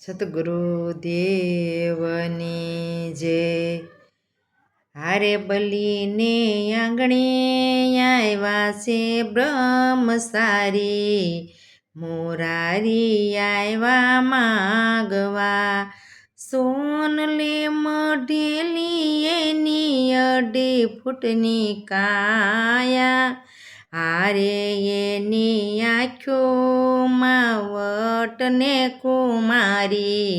સતગુરુદેવની જય। હારે બલીને આંગણે આવ્યા છે બ્રહ્મચારી, મોરારી આવ્યા માગવા। સોનલે મઢેલી એની 2.5 ફૂટની કાયા, હારે એની આંખોમાં વટને કુમારી,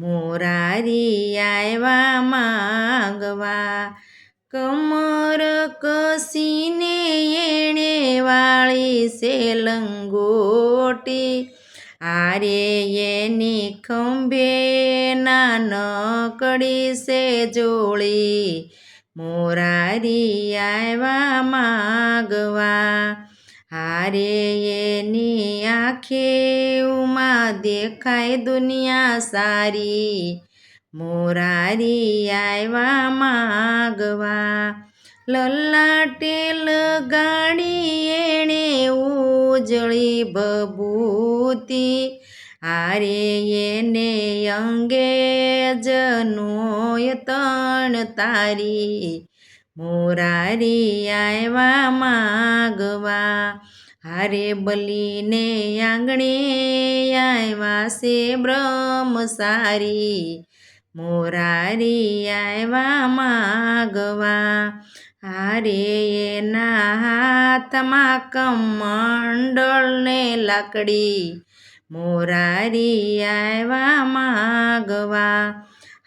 મોરારી આવ્યા માગવા। કમર કસીને એણે વાળી છે લંગોટી, હારે એની ખંભે નાનકડી છે જોળી, મોરારી આવ્યા માગવા। હારે એની આંખેમાં દેખાય દુનિયા સારી, મોરારી આવ્યા માગવા। લલાટે લગાડી એણે ઉજળી ભભૂતિ, હારે એને અંગે જનોય 3 તારી, મોરારી આવ્યા માગવા। હારે બલીને આંગણે આવ્યા છે બ્રહ્મચારી, મોરારી આવ્યા માગવા। હારે એના હાથમાં કમંડળ ને લાકડી, મોરારી આવ્યા માગવા।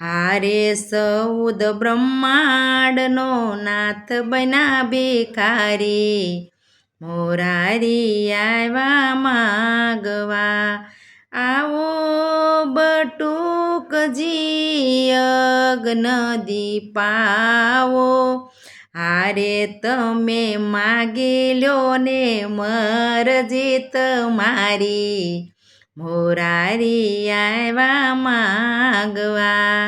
હારે 14 બ્રહ્માંડનો નાથ બન્યા ભિખારી, મોરારી આવ્યા માગવા। આવો બટુકજી યજ્ઞ દીપાવો, હારે તમે માગી લ્યો ને મરજી તમારી, મોરારી આવ્યા માગવા।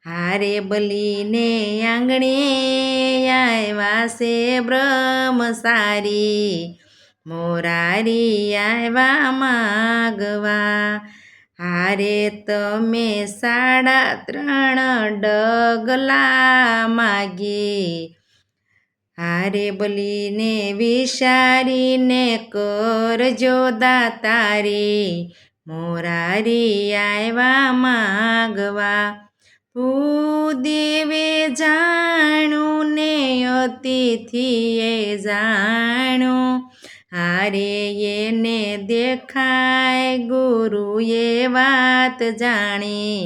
હારે બલીને આંગણે આવ્યા છે બ્રહ્મચારી, મોરારી આવ્યા માગવા। હારે તમે 3.5 ડગલા માગી, હારે બલીને વિચારીને કરજો દાતારી, મોરારી આવ્યા માગવા। ભૂદેવે જાણ્યું ને અતિથિએ જાણ્યું, હારે એને દેખાય ગુરુએ વાત જાણી,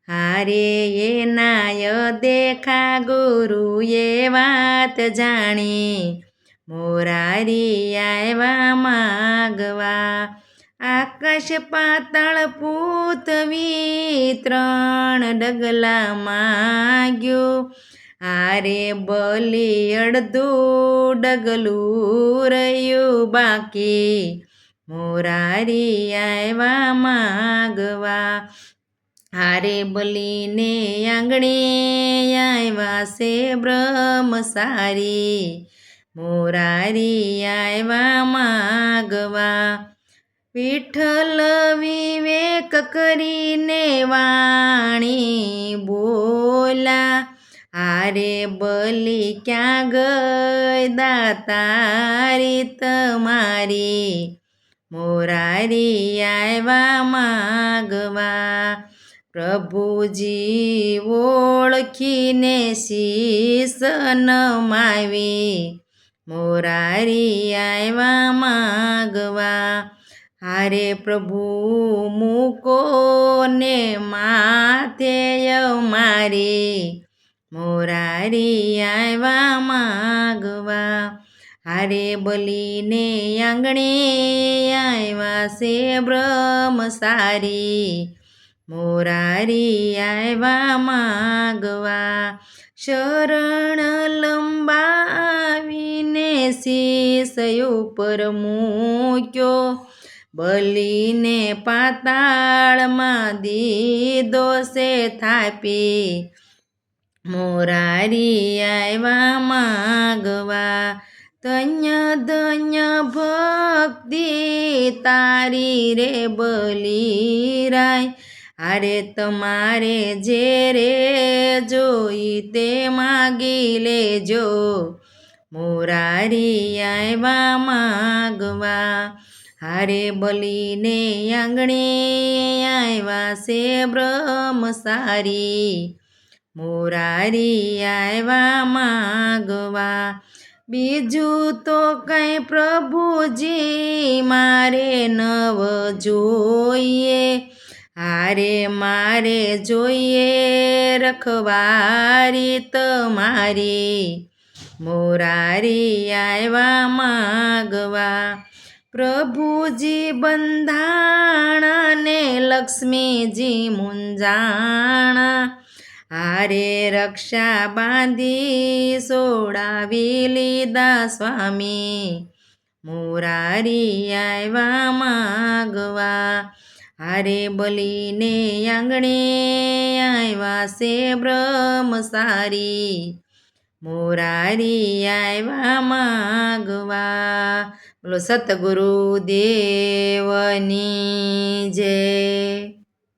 હારે એનાય દેખા ગુરુએ વાત જાણી, મોરારી આવ્યા માગવા। આકાશ પાતાળ પૃથ્વી 3 ડગલા માગ્યું, હારે બલી 1.5 ડગલું રહ્યું બાકી, મોરારી આવ્યા માગવા। હારે બલીને આંગણે આવ્યા છે બ્રહ્મચારી, મોરારી આવ્યા માગવા। વિઠ્ઠલ વિવેક કરીને વાણી બોલા, હારે બલી ક્યાં ગઈ દાતારી તમારી, મોરારી આવ્યા માગવા। પ્રભુજી ઓળખીને શીશ નમાવી, મોરારી આવ્યા માગવા। હારે પ્રભુ મૂકો ને માથે મારી, મોરારી આવ્યા માગવા। હારે બલીને આંગણે આવ્યા છે બ્રહ્મચારી, મોરારી આવ્યા માગવા। શરણ લંબાવીને શીશ ઉપર મૂક્યો, બલીને પાતાળમાં દીધો છે થાપી, મોરારી આવ્યા માગવા। ધન્ય ધન્ય ભક્તિ તારી રે બલિરાય, હારે તમારે જે રે જોઈ તે માગી લેજો, મોરારી આવ્યા માગવા. હારે બલીને આંગણે આવ્યા છે બ્રહ્મચારી, મોરારી આવ્યા માગવા. બીજું તો કંઈ પ્રભુજી મારે નવ જોઈએ, હારે મારે જોઈએ રખવારી તમારી, મોરારી આવ્યા માગવા. પ્રભુજી બંધાણા ને લક્ષ્મીજી મૂંઝાણા, હારે રક્ષા બાંધી સોડાવી લીધા સ્વામી, મોરારી આવ્યા માગવા. હારે બલીને આંગણે આવ્યા છે બ્રહ્મચારી, મોરારી આવ્યા માગવા. બોલો સતગુરુ દેવની જય.